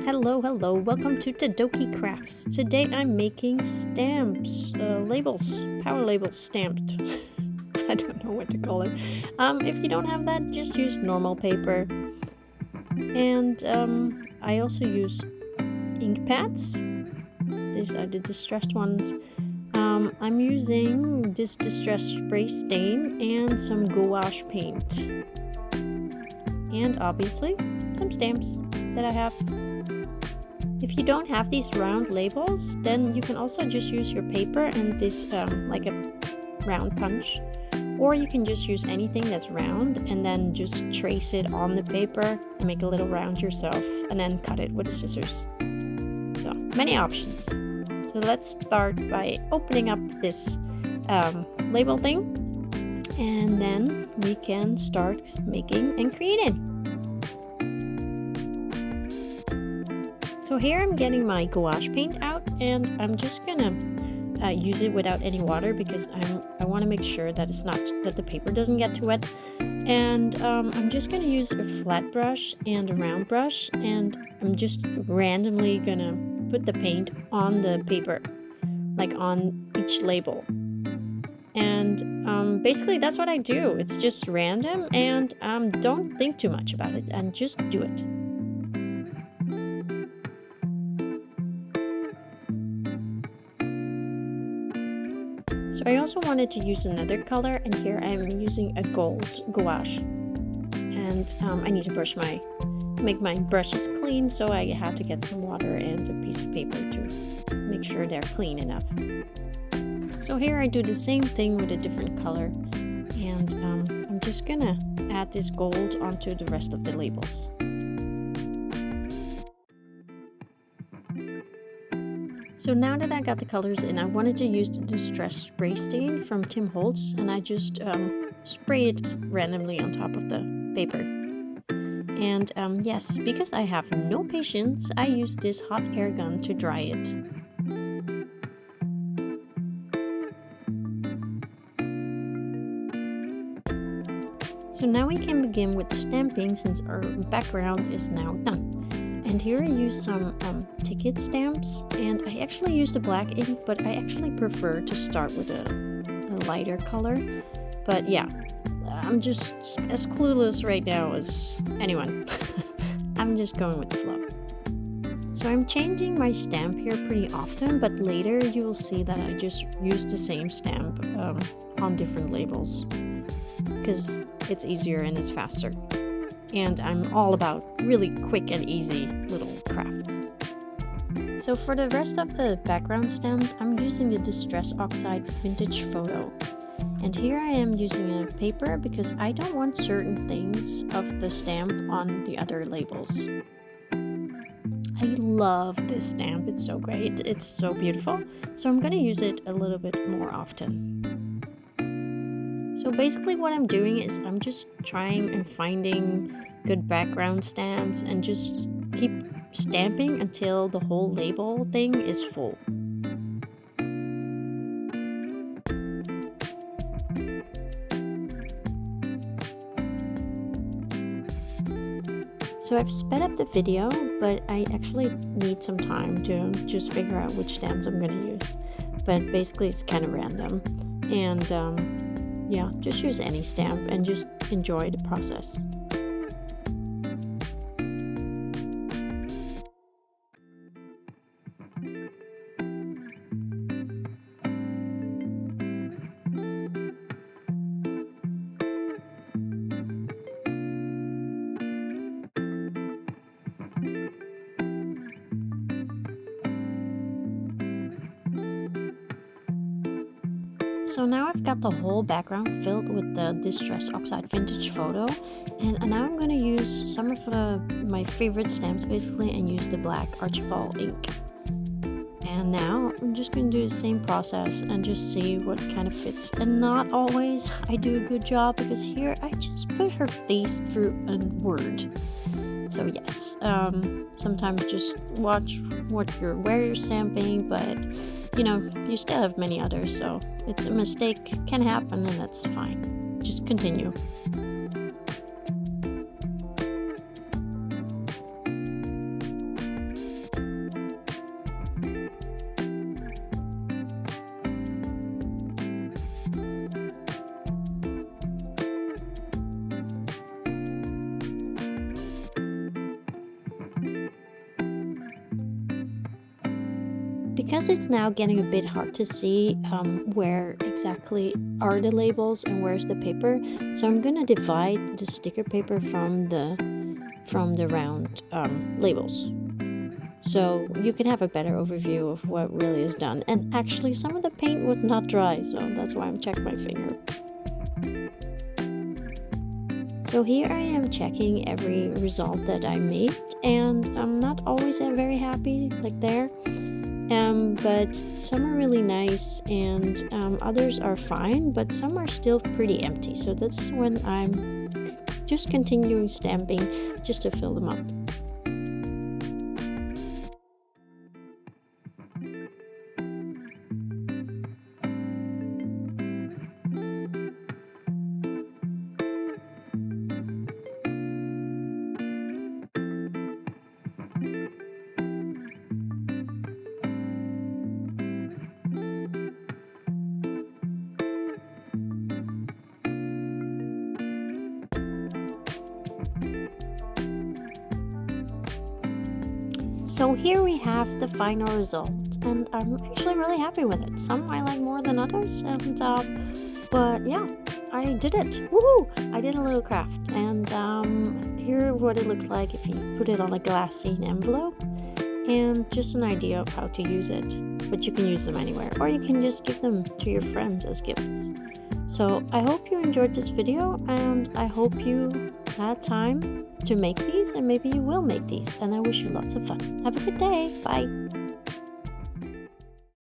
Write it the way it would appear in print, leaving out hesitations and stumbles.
Hello, welcome to Tadoki Crafts. Today I'm making stamps, labels, power labels stamped. I don't know what to call it. If you don't have that, just use normal paper. And I also use ink pads. These are the distressed ones. I'm using this distressed spray stain and some gouache paint. And obviously, some stamps that I have. If you don't have these round labels, then you can also just use your paper and this like a round punch, or you can just use anything that's round and then just trace it on the paper and make a little round yourself and then cut it with the scissors. So many options. So let's start by opening up this label thing, and then we can start making and creating. So here I'm getting my gouache paint out, and I'm just gonna use it without any water because I want to make sure that that the paper doesn't get too wet. And I'm just gonna use a flat brush and a round brush, and I'm just randomly gonna put the paint on the paper, like on each label. And basically that's what I do. It's just random, and don't think too much about it and just do it. So I also wanted to use another color, and here I'm using a gold gouache. And I need to make my brushes clean, so I had to get some water and a piece of paper to make sure they're clean enough. So here I do the same thing with a different color, and I'm just gonna add this gold onto the rest of the labels. So now that I got the colors in, I wanted to use the distressed spray stain from Tim Holtz, and I just spray it randomly on top of the paper. And yes, because I have no patience, I use this hot air gun to dry it. So now we can begin with stamping since our background is now done. And here I use some ticket stamps, and I actually used a black ink, but I actually prefer to start with a lighter color. But yeah, I'm just as clueless right now as anyone. I'm just going with the flow. So I'm changing my stamp here pretty often, but later you will see that I just use the same stamp on different labels because it's easier and it's faster. And I'm all about really quick and easy little crafts. So for the rest of the background stamps, I'm using the Distress Oxide Vintage Photo. And here I am using a paper because I don't want certain things of the stamp on the other labels. I love this stamp, it's so great, it's so beautiful. So I'm gonna use it a little bit more often. So basically what I'm doing is I'm just trying and finding good background stamps and just keep stamping until the whole label thing is full. So I've sped up the video, but I actually need some time to just figure out which stamps I'm going to use. But basically it's kind of random. And yeah, just use any stamp and just enjoy the process. So now I've got the whole background filled with the Distress Oxide Vintage Photo, and now I'm going to use some of my favorite stamps basically and use the black Archival ink. And now I'm just going to do the same process and just see what kind of fits. And not always I do a good job because here I just put her face through a word. So yes, sometimes just watch where you're stamping, but you know, you still have many others, so it's a mistake can happen and that's fine. Just continue. Because it's now getting a bit hard to see where exactly are the labels and where's the paper, so I'm gonna divide the sticker paper from the round labels. So you can have a better overview of what really is done. And actually some of the paint was not dry, so that's why I'm checking my finger. So here I am checking every result that I made, and I'm not always very happy like there. But some are really nice, and others are fine, but some are still pretty empty. So that's when I'm just continuing stamping just to fill them up. So here we have the final result, and I'm actually really happy with it. Some I like more than others, and but yeah, I did it. Woohoo! I did a little craft, and here what it looks like if you put it on a glassine envelope, and just an idea of how to use it. But you can use them anywhere, or you can just give them to your friends as gifts. So I hope you enjoyed this video, and I hope you had time to make these, and maybe you will make these, and I wish you lots of fun. Have a good day. Bye.